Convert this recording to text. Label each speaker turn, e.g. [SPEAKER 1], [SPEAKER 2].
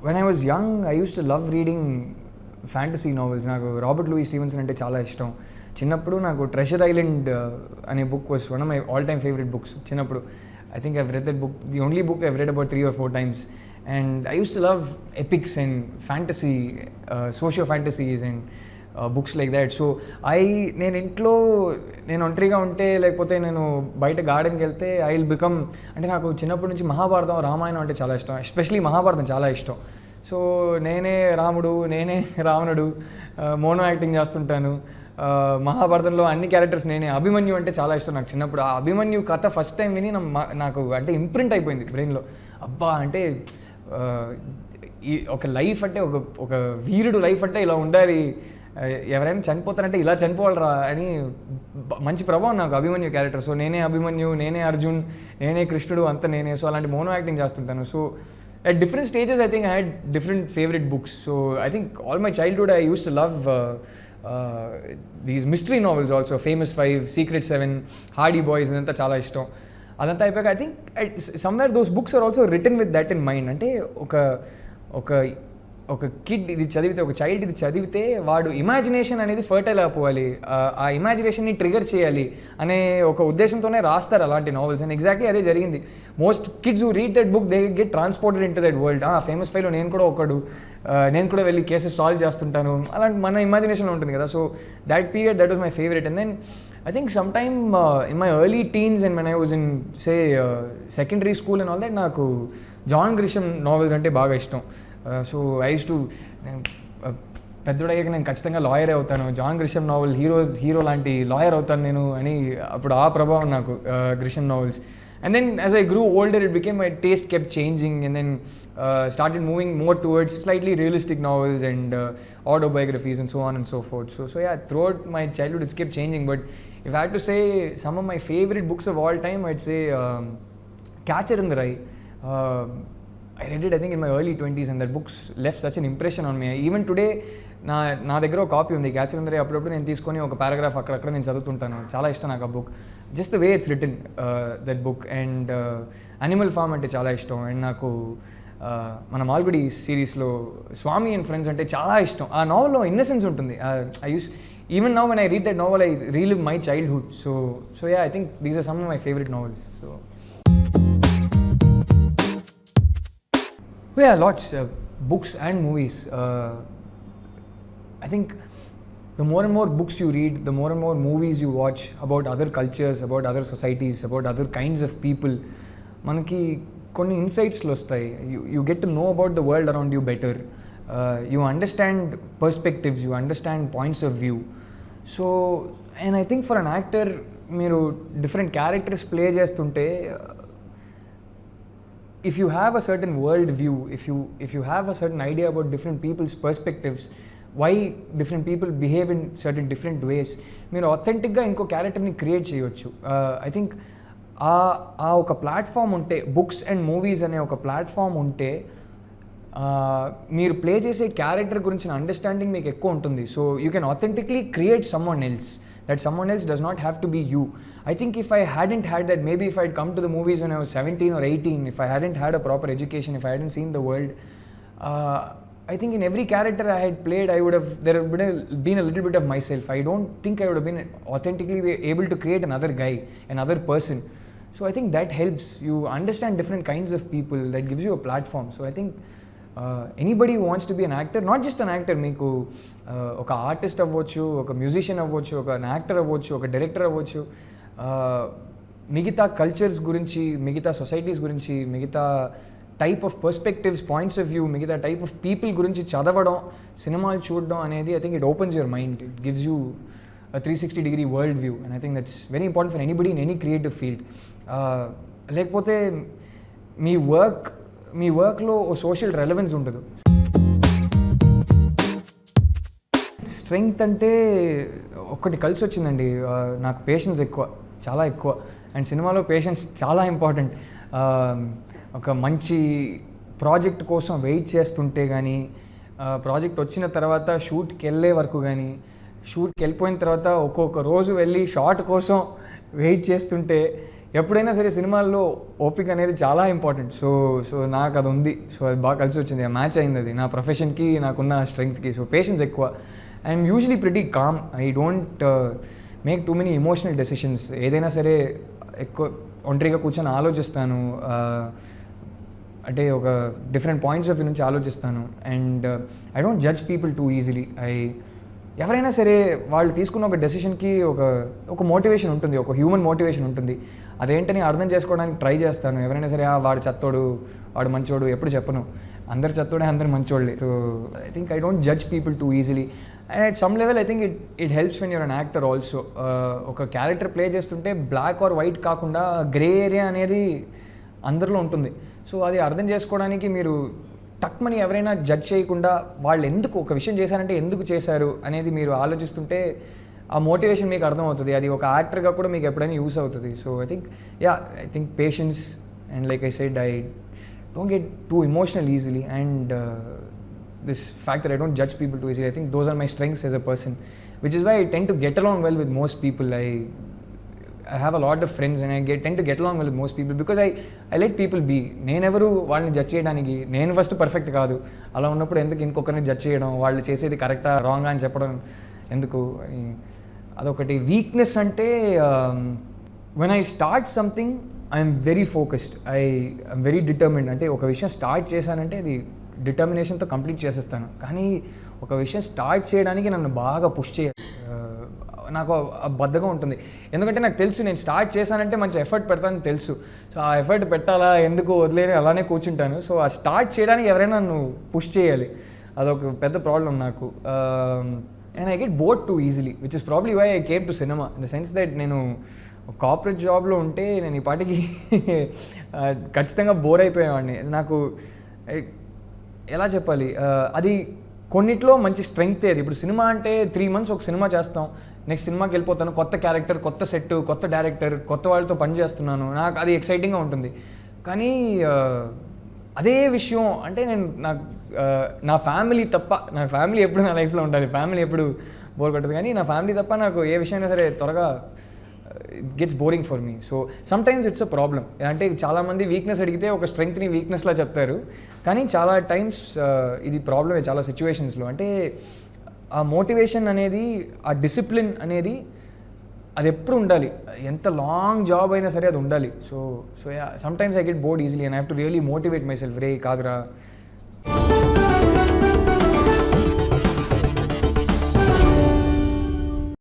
[SPEAKER 1] when I was young, I used to love reading fantasy novels. నాకు Robert Louis Stevenson అంటే చాలా ఇష్టం. చిన్నప్పుడు నాకు ట్రెజర్ ఐలాండ్ అనే book was one of my all time favourite books. చిన్నప్పుడు I think I've read that book, the only book I've read about 3 or 4 times. And I used to love epics and fantasy, socio-fantasies and books like that. So నేను ఒంటరిగా ఉంటే లేకపోతే నేను బయట గార్డెన్కి వెళ్తే I will become, అంటే నాకు చిన్నప్పటి నుంచి మహాభారతం, రామాయణం అంటే చాలా ఇష్టం. ఎస్పెషలీ మహాభారతం చాలా ఇష్టం. సో నేనే రాముడు, నేనే రావణుడు, మోనో యాక్టింగ్ చేస్తుంటాను. మహాభారతంలో అన్ని క్యారెక్టర్స్ నేనే. అభిమన్యు అంటే చాలా ఇష్టం నాకు చిన్నప్పుడు. ఆ అభిమన్యు కథ ఫస్ట్ టైం విని నాకు అంటే ఇంప్రింట్ అయిపోయింది బ్రెయిన్లో. అబ్బా అంటే ఈ ఒక లైఫ్ అంటే ఒక వీరుడు లైఫ్ అంటే ఇలా ఉండాలి, ఎవరైనా చనిపోతారంటే ఇలా చనిపోవాలరా అని మంచి ప్రభావం నాకు అభిమన్యు క్యారెక్టర్. సో నేనే అభిమన్యు, నేనే అర్జున్, నేనే కృష్ణుడు, అంత నేనే. సో అలాంటి మోనో యాక్టింగ్ చేస్తుంటాను. So at different stages I think I had different favorite books. So I think all my childhood I used to love these mystery novels also. Famous 5, Secret 7, Hardy Boys అదంతా చాలా ఇష్టం. అదంతా అయిపోయాక I think somewhere those books are also written with that in mind. అంటే ఒక kid ఇది చదివితే, ఒక చైల్డ్ ఇది చదివితే వాడు ఇమాజినేషన్ అనేది ఫర్టైల్ అయిపోవాలి, ఆ ఇమాజినేషన్ని ట్రిగర్ చేయాలి అనే ఒక ఉద్దేశంతోనే రాస్తారు అలాంటి నావెల్స్. అండ్ ఎగ్జాక్ట్లీ అదే జరిగింది. Most kids who read that book they get transported into that world. Famous 5లో నేను కూడా ఒకడు, నేను కూడా వెళ్ళి కేసెస్ సాల్వ్ చేస్తుంటాను, అలాంటి మన ఇమాజినేషన్లో ఉంటుంది కదా. So that period, that was my favourite. And then I think sometime in my early teens and when I was in say secondary school and all that, నాకు జాన్ గ్రిషమ్ నావెల్స్ అంటే బాగా ఇష్టం. సో ఐ యూస్ టు, పెద్దోడయ్యాక నేను ఖచ్చితంగా lawyer అవుతాను, John Grisham novel hero లాంటి lawyer అవుతాను నేను అని. అప్పుడు ఆ ప్రభావం నాకు Grisham novels. And then as I grew older it became my taste kept changing and then started moving more towards slightly realistic novels and autobiographies and so on and so forth. So yeah, throughout my childhood it's kept changing. But if I had to say some of my favorite books of all time, I'd say Catcher in the Rye. I read it I think in my early 20s and that books left such an impression on me. Even today నా దగ్గర ఒక copy ఉంది catcher in the ray. అప్పుడప్పుడు నేను తీసుకొని ఒక paragraph అక్కడక్కడ నేను చదువుతుంటాను. చాలా ఇష్టం నాకు ఆ book, just the way it's written that book. And Animal Farm అంటే చాలా ఇష్టం. అండ్ నాకు మన మాల్గుడి సిరీస్లో స్వామి అండ్ ఫ్రెండ్స్ అంటే చాలా ఇష్టం. ఆ నావెల్లో ఇన్నసెన్స్ ఉంటుంది. Even now when I read that novel I relive my childhood. So yeah, I think these are some of my favourite novels. So yeah, lots of books and movies. I think the more and more books you read, the more and more movies you watch about other cultures, about other societies, about other kinds of people, మనకి కొన్ని ఇన్సైట్స్లు వస్తాయి. You get to know about the world around you better. You understand perspectives, you understand points of view. So and I think for an actor, మీరు different characters play చేస్తుంటే, if you have a certain world view, if you have a certain idea about different people's perspectives, why different people behave in certain different ways, మీరు authenticగా ఇంకో క్యారెక్టర్ని create చేయవచ్చు. I think ఆ ఒక platform ఉంటే, books and movies అనే ఒక platform ఉంటే, మీరు ప్లే చేసే క్యారెక్టర్ గురించిన అండర్స్టాండింగ్ మీకు ఎక్కువ ఉంటుంది. So you can authentically create someone else. That someone else does not have to be you. I think if I hadn't had that, maybe if I'd come to the movies when I was 17 or 18, if I hadn't had a proper education, if I hadn't seen the world, I think in every character I had played, there would have been a little bit of myself. I don't think I would have been authentically able to create another guy, another person. So I think that helps. You understand different kinds of people, that gives you a platform. So I think anybody who wants to be an actor, not just an actor, మీకు ఒక artist అవ్వచ్చు, ఒక musician అవ్వచ్చు, ఒక actor అవ్వచ్చు, ఒక director అవ్వచ్చు, మిగతా కల్చర్స్ గురించి, మిగతా సొసైటీస్ గురించి, మిగతా type of perspectives, points of view, మిగతా టైప్ ఆఫ్ పీపుల్ గురించి చదవడం, సినిమాలు చూడడం అనేది, I think it opens your mind. It gives you a 360-degree world view, and I think that's very important for anybody in any creative field. లేకపోతే మీ వర్క్లో ఓ social relevance ఉండదు. Strength అంటే ఒక్కటి కలిసి వచ్చిందండి, నాకు పేషెన్స్ ఎక్కువ, చాలా ఎక్కువ. అండ్ సినిమాలో పేషెన్స్ చాలా ఇంపార్టెంట్. ఒక మంచి ప్రాజెక్ట్ కోసం వెయిట్ చేస్తుంటే కానీ, ప్రాజెక్ట్ వచ్చిన తర్వాత షూట్కి వెళ్ళే వరకు కానీ, షూట్కి వెళ్ళిపోయిన తర్వాత ఒక్కొక్క రోజు వెళ్ళి షాట్ కోసం వెయిట్ చేస్తుంటే, ఎప్పుడైనా సరే సినిమాల్లో ఓపిక అనేది చాలా ఇంపార్టెంట్. సో సో నాకు అది ఉంది. సో అది బాగా కలిసి వచ్చింది, మ్యాచ్ అయింది అది నా ప్రొఫెషన్కి నాకున్న స్ట్రెంగ్త్కి. సో పేషెన్స్ ఎక్కువ. I'm usually pretty calm. I don't make too many emotional decisions. ఏదైనా సరే ఎక్కువ ఒంటరిగా కూర్చొని ఆలోచిస్తాను, అంటే ఒక డిఫరెంట్ పాయింట్స్ ఆఫ్ వ్యూ నుంచి ఆలోచిస్తాను. And I don't judge people too easily. ఎవరైనా సరే వాళ్ళు తీసుకున్న ఒక డెసిషన్కి ఒక మోటివేషన్ ఉంటుంది, ఒక హ్యూమన్ మోటివేషన్ ఉంటుంది. అదేంటని అర్థం చేసుకోవడానికి ట్రై చేస్తాను. ఎవరైనా సరే వాడు చెత్తోడు, వాడు మంచోడు ఎప్పుడు చెప్పను. అందరు చెత్తోడే, అందరు మంచోళ్ళే. So I think I don't judge people too easily. And at some level I think it helps when you're an actor also. ఒక క్యారెక్టర్ ప్లే చేస్తుంటే బ్లాక్ ఆర్ వైట్ కాకుండా గ్రే ఏరియా అనేది అందరిలో ఉంటుంది. సో అది అర్థం చేసుకోవడానికి మీరు టక్మని ఎవరైనా జడ్జ్ చేయకుండా వాళ్ళు ఎందుకు ఒక విషయం చేశారంటే ఎందుకు చేశారు అనేది మీరు ఆలోచిస్తుంటే ఆ మోటివేషన్ మీకు అర్థమవుతుంది. అది ఒక యాక్టర్గా కూడా మీకు ఎప్పుడైనా యూస్ అవుతుంది. So I think patience and like I said I don't get two emotional easily and this fact that I don't judge people too easily. I think those are my strengths as a person, which is why I tend to get along well with most people. I have a lot of friends and tend to get along well with most people because I let people be. నేనెవరు వాళ్ళని judge చేయడానికి, నేను first perfect కాదు. అలా ఉన్నప్పుడు ఎందుకు ఇంకొకరిని judge చేయడం, వాళ్ళు చేసేది కరెక్టా రాంగా అని చెప్పడం ఎందుకు? అదొకటి. వీక్నెస్ అంటే when I start something I'm very focused, I'm very determined. అంటే ఒక విషయం స్టార్ట్ చేశానంటే అది డిటర్మినేషన్తో కంప్లీట్ చేసేస్తాను. కానీ ఒక విషయం స్టార్ట్ చేయడానికి నన్ను బాగా పుష్ చేయాలి, నాకు బద్ధకం ఉంటుంది. ఎందుకంటే నాకు తెలుసు నేను స్టార్ట్ చేశానంటే మంచి ఎఫర్ట్ పెడతానని తెలుసు. సో ఆ ఎఫర్ట్ పెట్టాలా, ఎందుకు వదిలేని అలానే కూర్చుంటాను. సో ఆ స్టార్ట్ చేయడానికి ఎవరైనా నన్ను పుష్ చేయాలి. అదొక పెద్ద ప్రాబ్లం నాకు. And I get bored too easily, which is probably why I came to cinema. In the sense that నేను కార్పొరేట్ జాబ్లో ఉంటే నేను ఈ పాటికి ఖచ్చితంగా బోర్ అయిపోయేవాడిని. నాకు ఎలా చెప్పాలి, అది కొన్నిట్లో మంచి స్ట్రెంగ్తే అది. ఇప్పుడు సినిమా అంటే 3 months ఒక సినిమా చేస్తాం, నెక్స్ట్ సినిమాకి వెళ్ళిపోతాను, కొత్త క్యారెక్టర్, కొత్త సెట్, కొత్త డైరెక్టర్, కొత్త వాళ్ళతో పని చేస్తున్నాను, నాకు అది ఎక్సైటింగ్గా ఉంటుంది. కానీ అదే విషయం అంటే నా ఫ్యామిలీ తప్ప, నా ఫ్యామిలీ ఎప్పుడు నా లైఫ్లో ఉండాలి, ఫ్యామిలీ ఎప్పుడు బోర్ కొట్టదు. కానీ నా ఫ్యామిలీ తప్ప నాకు ఏ విషయమైనా సరే త్వరగా it gets boring for me. So sometimes it's a problem. అంటే చాలామంది వీక్నెస్ అడిగితే ఒక స్ట్రెంగ్త్ని వీక్నెస్లా చెప్తారు, కానీ చాలా టైమ్స్ ఇది ప్రాబ్లమే చాలా సిచ్యువేషన్స్లో. అంటే ఆ మోటివేషన్ అనేది, ఆ డిసిప్లిన్ అనేది అది ఎప్పుడు ఉండాలి. ఎంత లాంగ్ జాబ్ అయినా సరే అది ఉండాలి. So sometimes I get bored easily and I have to really motivate myself. రే కాదురా,